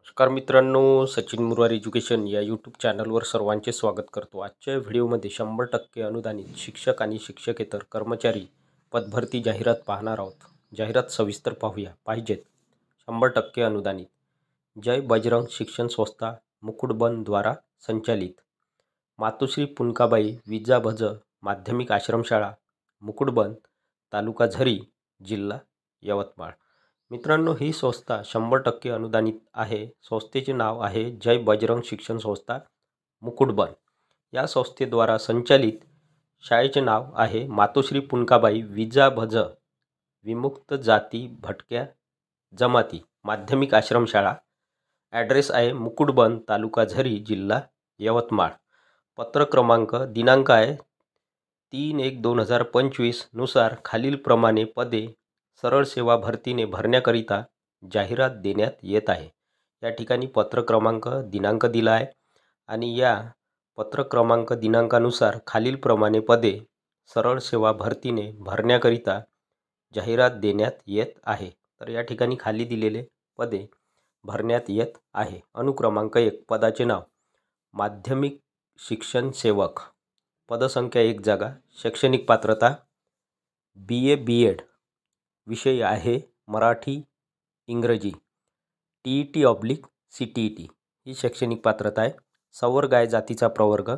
नमस्कार मित्रांनो, सचिन मुरारी एज्युकेशन या यूट्यूब चॅनलवर सर्वांचे स्वागत करतो। आजच्या व्हिडिओमध्ये 100% अनुदानित शिक्षक आणि शिक्षकेतर कर्मचारी पदभरती जाहिरात पाहणार आहोत। जाहिरात सविस्तर पाहूया। पाहिजेत 100% अनुदानित जय बजरंग शिक्षण संस्था मुकुटबन द्वारा संचालित मातोश्री पुनकाबाई विजाभज माध्यमिक आश्रमशाळा मुकुटबन तालुका झरी जिल्हा यवतमाळ। मित्रांनो, ही संस्था 100% अनुदानित आहे। संस्थेचे नाव आहे जय बजरंग शिक्षण संस्था मुकुटबन। या संस्थेद्वारा संचालित शाळेचे नाव आहे मातोश्री पुनकाबाई विजाभज विमुक्त जाती भटक्या जमाती माध्यमिक आश्रमशाळा। ॲड्रेस आहे मुकुटबन तालुका झरी जिल्हा यवतमाळ। पत्र क्रमांक दिनांक आहे 3/1/2025 नुसार खालीलप्रमाणे पदे सरळ सेवा भरतीने भरण्याकरिता जाहिरात देण्यात येत आहे। या ठिकाणी पत्र क्रमांक दिनांक दिला आहे आणि या पत्र क्रमांक दिनांकानुसार खालीलप्रमाणे पदे सरळ सेवा भरतीने भरण्याकरिता जाहिरात देण्यात येत आहे। तर या ठिकाणी खाली दिलेले पदे भरण्यात येत आहे। अनुक्रमांक 1 पदाचे नाव माध्यमिक शिक्षण सेवक, पदसंख्या 1 जागा, शैक्षणिक पात्रता BA BEd, विषय आहे मराठी इंग्रजी, TET/CTET ही शैक्षणिक पात्रता आहे। संवर्ग आहे जातीचा प्रवर्ग,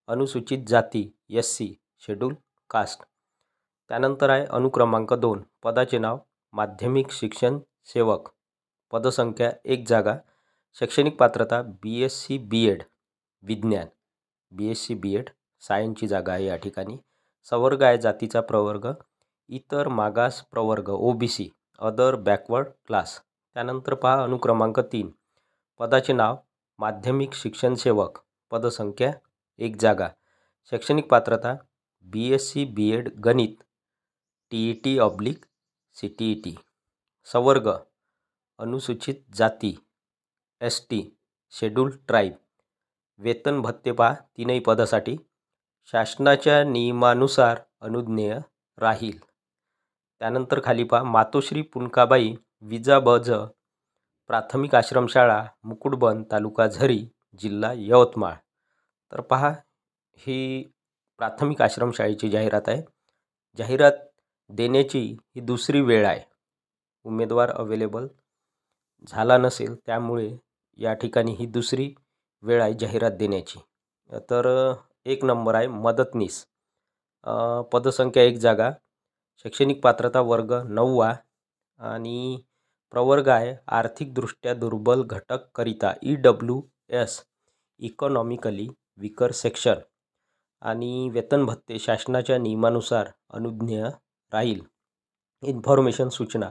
अनुसूचित जाती SC, शेड्यूल कास्ट। त्यानंतर आहे अनुक्रमांक 2 पदाचे नाव माध्यमिक शिक्षण सेवक, पदसंख्या 1 जागा, शैक्षणिक पात्रता BSc BEd विज्ञान, BSc BEd सायन्सची जागा आहे या ठिकाणी। संवर्ग आहे जातीचा प्रवर्ग, इतर मागास प्रवर्ग OBC, अदर बॅकवर्ड क्लास। त्यानंतर पहा अनुक्रमांक 3 पदाचे नाव माध्यमिक शिक्षण सेवक, पदसंख्या 1 जागा, शैक्षणिक पात्रता BSc BEd गणित, TET/CTET। संवर्ग अनुसूचित जाती ST, शेड्यूल ट्राईब। वेतन भत्ते पहा तीनही पदासाठी शासनाच्या नियमानुसार अनुज्ञेय राहील। त्यानंतर खाली पहा मातोश्री पुनकाबाई विजाभज प्राथमिक आश्रमशाळा मुकुटबन तालुका झरी जिल्हा यवतमाळ। तर पहा ही प्राथमिक आश्रमशाळेची जाहिरात आहे। जाहिरात देण्याची ही दुसरी वेळ आहे। उमेदवार अवेलेबल झाला नसेल त्यामुळे या ठिकाणी ही दुसरी वेळ आहे जाहिरात देण्याची। तर 1 नंबर आहे मदतनीस, पदसंख्या 1 जागा, शैक्षणिक पात्रता वर्ग 9वा आणि प्रवर्ग आहे आर्थिकदृष्ट्या दुर्बल घटक करिता EWS इकॉनॉमिकली विकर सेक्शन आणि वेतन भत्ते शासनाच्या नियमानुसार अनुज्ञेय राहील। इन्फॉर्मेशन सूचना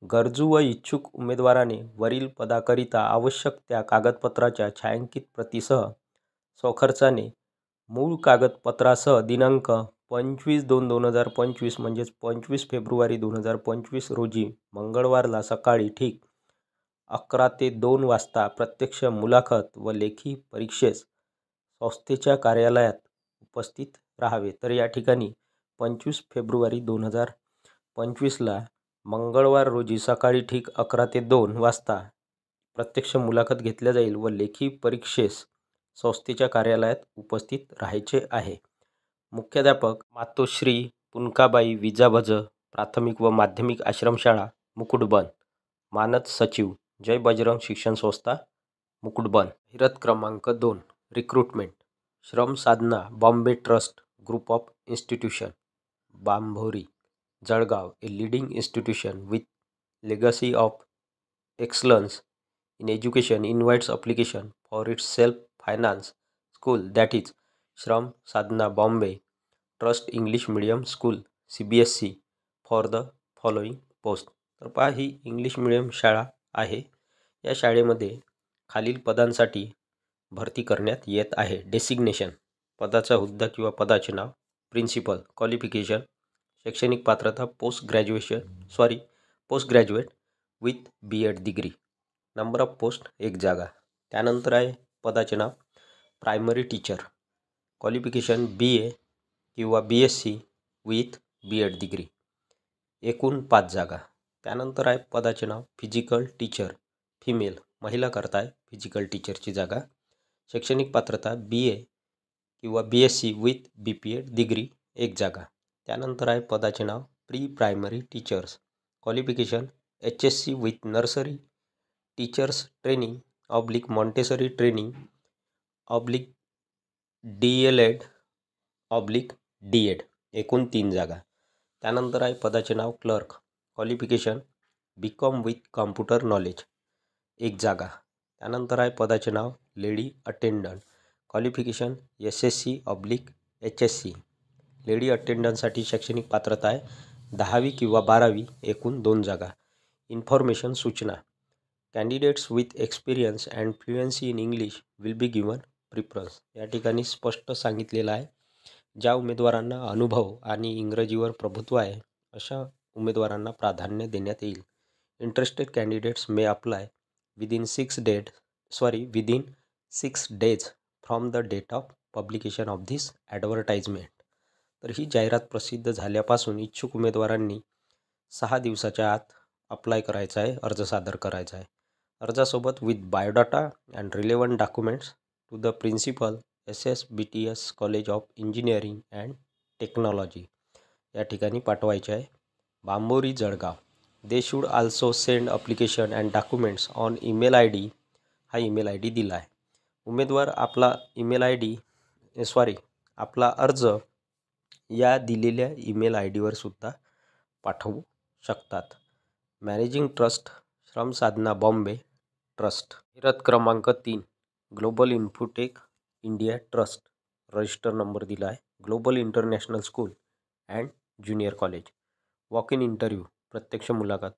गरजू व इच्छुक उमेदवाराने वरील पदाकरिता आवश्यक त्या कागदपत्राच्या छायांकित प्रतीसह स्वखर्चाने मूळ कागदपत्रासह दिनांक 25/2/2025 म्हणजेच 25 फेब्रुवारी 2025 रोजी मंगळवारला सकाळी ठीक 11 ते 2 वाजता प्रत्यक्ष मुलाखत व लेखी परीक्षेस संस्थेच्या कार्यालयात उपस्थित राहावे। तर या ठिकाणी 25 फेब्रुवारी 2025ला मंगळवार रोजी सकाळी ठीक 11 ते 2 वाजता प्रत्यक्ष मुलाखत घेतल्या जाईल व लेखी परीक्षेस संस्थेच्या कार्यालयात उपस्थित राहायचे आहे। मुख्याध्यापक मातोश्री पुनकाबाई विजाभज प्राथमिक व माध्यमिक आश्रमशाळा मुकुटबन। मानद सचिव जय बजरंग शिक्षण संस्था मुकुटबन। जाहिरात क्रमांक 2 recruitment Shram Sadhana Bombay trust group of institution Bambhori Jalgaon, a leading institution with legacy of excellence in education invites application for its self-finance school, that is Shram Sadhana Bombay Trust English Medium School CBSE for the following post। तर पहा ही English medium शाळा आहे। या शाळेमध्ये खालील पदांसाठी भरती करण्यात येत आहे। डेसिग्नेशन पदाचा हुद्दा किंवा पदाचे नाव प्रिन्सिपल। क्वालिफिकेशन शैक्षणिक पात्रता post graduate with BEd degree. Number of post 1 जागा। त्यानंतर आहे पदाचे नाव प्रायमरी टीचर। क्वालिफिकेशन BA किंवा BSc विथ BEd डिग्री। एकूण 5 जागा। त्यानंतर आहे पदाचे नाव फिजिकल टीचर फिमेल। महिला करताय फिजिकल टीचरची जागा. शैक्षणिक पात्रता BA किंवा BSc विथ BPEd डिग्री 1 जागा. त्यानंतर आहे पदाचे नाव pre primary teachers. Qualification HSC with nursery teachers training / Montessori training / DLED / DED. एकूण 3 जागा. त्यानंतर आहे पदाचे नाव clerk. Qualification BCom with computer knowledge 1 जागा. त्यानंतर आहे पदाचे नाव lady attendant. Qualification SSC / HSC. Lady अटेंडंटसाठी शैक्षणिक पात्रता आहे 10वी किंवा 12वी. एकूण 2 जागा. इन्फॉर्मेशन सूचना candidates with experience and fluency in English will be given preference. या ठिकाणी स्पष्ट सांगितलेलं आहे ज्या उमेदवारांना अनुभव आणि इंग्रजीवर प्रभुत्व आहे अशा उमेदवारांना प्राधान्य देण्यात येईल. Interested candidates may apply within 6 days from the date of publication of this advertisement. तर ही जाहिरात प्रसिद्ध झाल्यापासून इच्छुक उमेदवारांनी 6 दिवसाच्या आत अप्लाय करायचा आहे, अर्ज सादर करायचा आहे. अर्जासोबत with biodata and relevant documents to the principal SSBTS college of engineering and technology या ठिकाणी पाठवायचे आहे. Bambhori Jalgaon. They should also send application and documents on email ID. हा ईमेल ID दिला आहे. उमेदवार आपला आपला अर्ज या दिलेल्या ईमेल IDवर सुद्धा पाठवू शकतात. मॅनेजिंग ट्रस्ट श्रम साधना बॉम्बे ट्रस्ट. जाहिरात क्रमांक 3 global infotech India trust. Register number दिला आहे. Global international school and junior college. Walk in interview प्रत्यक्ष मुलाखत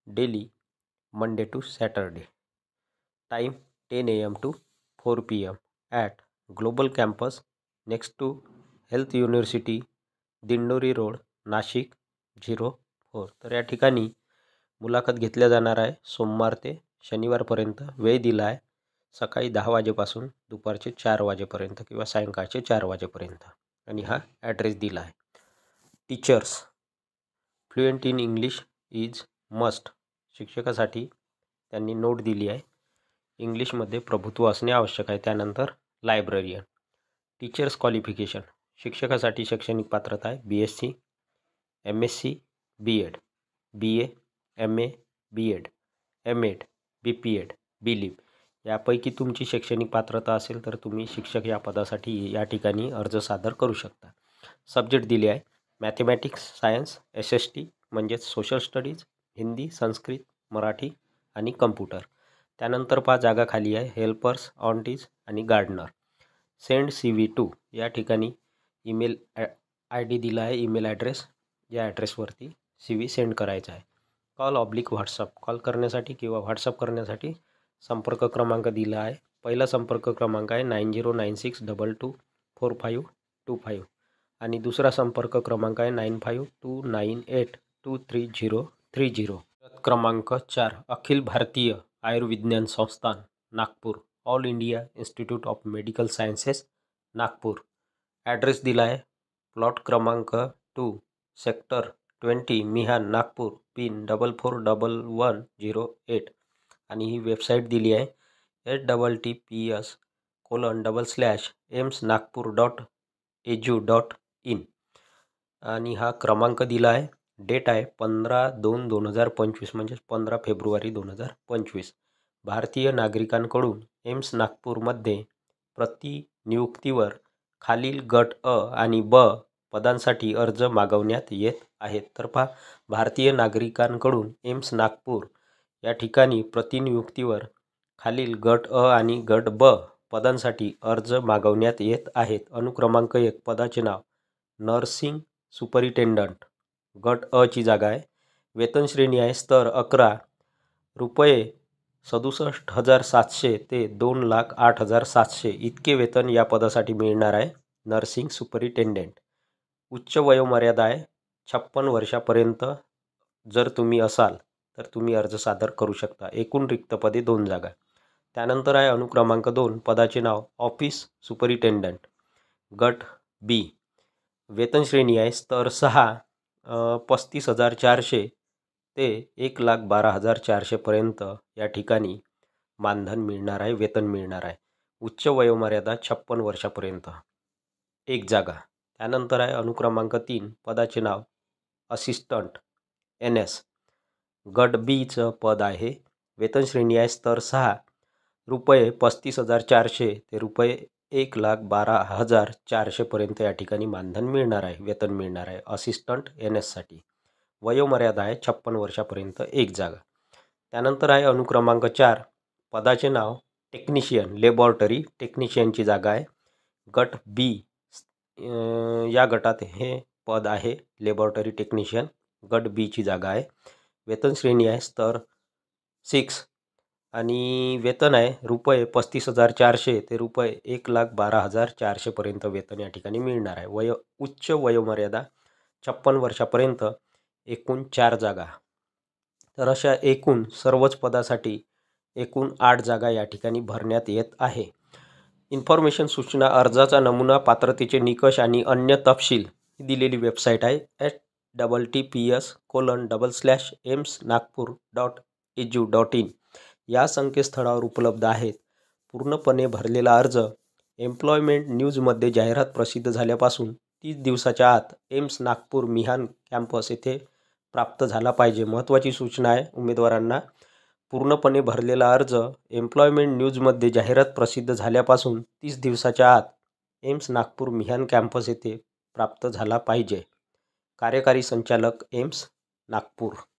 daily Monday to Saturday. Time 10 AM to 4 PM at global campus next to health university Dindori road Nashik 04. तर या ठिकाणी मुलाखत घेतल्या जाणार आहे सोमवार ते शनिवारपर्यंत. वेळ दिला आहे सकाळी 10 वाजेपासून दुपारचे 4 वाजेपर्यंत किंवा सायंकाळचे 4 वाजेपर्यंत. आणि हा ॲड्रेस दिला आहे. Teachers fluent in English is must. शिक्षकासाठी त्यांनी नोट दिली आहे इंग्लिशमध्ये प्रभुत्व असणे आवश्यक आहे. त्यानंतर लायब्ररियन. टीचर्स क्वालिफिकेशन शिक्षकासाठी शैक्षणिक पात्रता आहे BSc MSc B.Ed BA MA B.Ed M.Ed BPEd B.Lib. यापैकी तुमची शैक्षणिक पात्रता असेल तर तुम्ही शिक्षक या पदासाठी या ठिकाणी अर्ज सादर करू शकता. सब्जेक्ट दिले आहे मॅथमॅटिक्स सायन्स SST म्हणजेच सोशल स्टडीज, हिंदी, संस्कृत, मराठी आणि कम्प्युटर. त्यानंतर 5 जागा खाली आहे हेल्पर्स, ऑन्टीज आणि गार्डनर. सेंड CV टू या ठिकाणी ईमेल ID दिला आहे. ईमेल ॲड्रेस या ॲड्रेसवरती CV सेंड करायचा आहे. Call / WhatsApp. कॉल करण्यासाठी किंवा व्हॉट्सअप करण्यासाठी संपर्क क्रमांक दिला आहे. पहिला संपर्क क्रमांक आहे 9096224525 आणि दुसरा संपर्क क्रमांक आहे 9529823030. क्रमांक 4 अखिल भारतीय आयुर्विज्ञान संस्थान Nagpur. All India institute of medical sciences Nagpur. Address दिला आहे प्लॉट क्रमांक 2 सेक्टर 20 मिहान नागपूर पिन 441108. आणि ही वेबसाईट दिली आहे https://emsnagpur.edu.in. आणि हा क्रमांक दिला आहे. डेट आहे 15/2/2025 म्हणजेच 15 फेब्रुवारी 2025. भारतीय नागरिकांकडून एम्स नागपूरमध्ये प्रतिनियुक्तीवर खालील गट अ आणि ब पदांसाठी अर्ज मागवण्यात येत आहेत. तर पहा भारतीय नागरिकांकडून एम्स नागपूर या ठिकाणी प्रतिनियुक्तीवर खालील गट अ आणि गट ब पदांसाठी अर्ज मागवण्यात येत आहेत. अनुक्रमांक 1 पदाचे नाव नर्सिंग सुपरिटेंडंट. गट अ ची जागा आहे. वेतन श्रेणी आहे स्तर 11 रुपये 67,700 ते 2,08,700 इतके वेतन या पदासाठी मिळणार आहे. Nursing superintendent. उच्च वयोमर्यादा आहे 56 वर्षापर्यंत जर तुम्ही असाल तर तुम्ही अर्ज सादर करू शकता. एकूण रिक्त पदे 2 जागा. त्यानंतर आहे अनुक्रमांक 2 पदाचे नाव ऑफिस सुपरिटेंडंट. गट बी. वेतन श्रेणी आहे स्तर 6 35,400 ते 1,12,400 पर्यंत या ठिकाणी मानधन मिळणार आहे, वेतन मिळणार आहे. उच्च वयोमर्यादा 56 वर्षापर्यंत, 1 जागा. त्यानंतर आहे अनुक्रमांक 3, पदाचे नाव असिस्टंट NS. गट बीचं पद आहे. वेतन श्रेणी आहे स्तर 6, रुपये 35,400 ते रुपये 1,12,400 पर्यंत या ठिकाणी मानधन मिळणार आहे, वेतन मिळणार आहे असिस्टंट NSसाठी. वयोमर्यादा आहे 56 वर्षापर्यंत, 1 जागा. त्यानंतर आहे अनुक्रमांक 4, पदाचे नाव टेक्निशियन, लॅबोरेटरी टेक्निशियनची जागा आहे. गट बी या गटात हे पद आहे, लॅबोरेटरी टेक्निशियन. गट बीची जागा आहे. वेतन श्रेणी आहे स्तर 6 आणि वेतन आहे रुपये 35,400 ते रुपये 1,12,400 पर्यंत वेतन या ठिकाणी मिळणार आहे. उच्च वयोमर्यादा 56 वर्षापर्यंत, एकूण 4 जागा. तर अशा एकूण सर्वच पदासाठी एकूण 8 जागा या ठिकाणी भरण्यात येत आहे. इन्फॉर्मेशन, सूचना, अर्जाचा नमुना, पात्रतेचे निकष आणि अन्य तपशील दिलेली वेबसाईट आहे https://emsnagpur.edu.in या संकेतस्थळावर उपलब्ध आहेत. पूर्णपणे भरलेला अर्ज एम्प्लॉयमेंट न्यूजमध्ये जाहिरात प्रसिद्ध झाल्यापासून 30 दिवसाच्या आत एम्स नागपूर मिहान कॅम्पस येथे प्राप्त झाला पाहिजे. महत्त्वाची सूचना आहे उमेदवारांना, पूर्णपणे भरलेला अर्ज एम्प्लॉयमेंट न्यूजमध्ये जाहिरात प्रसिद्ध झाल्यापासून 30 दिवसाच्या आत एम्स नागपूर मिहान कॅम्पस येथे प्राप्त झाला पाहिजे. कार्यकारी संचालक एम्स नागपूर.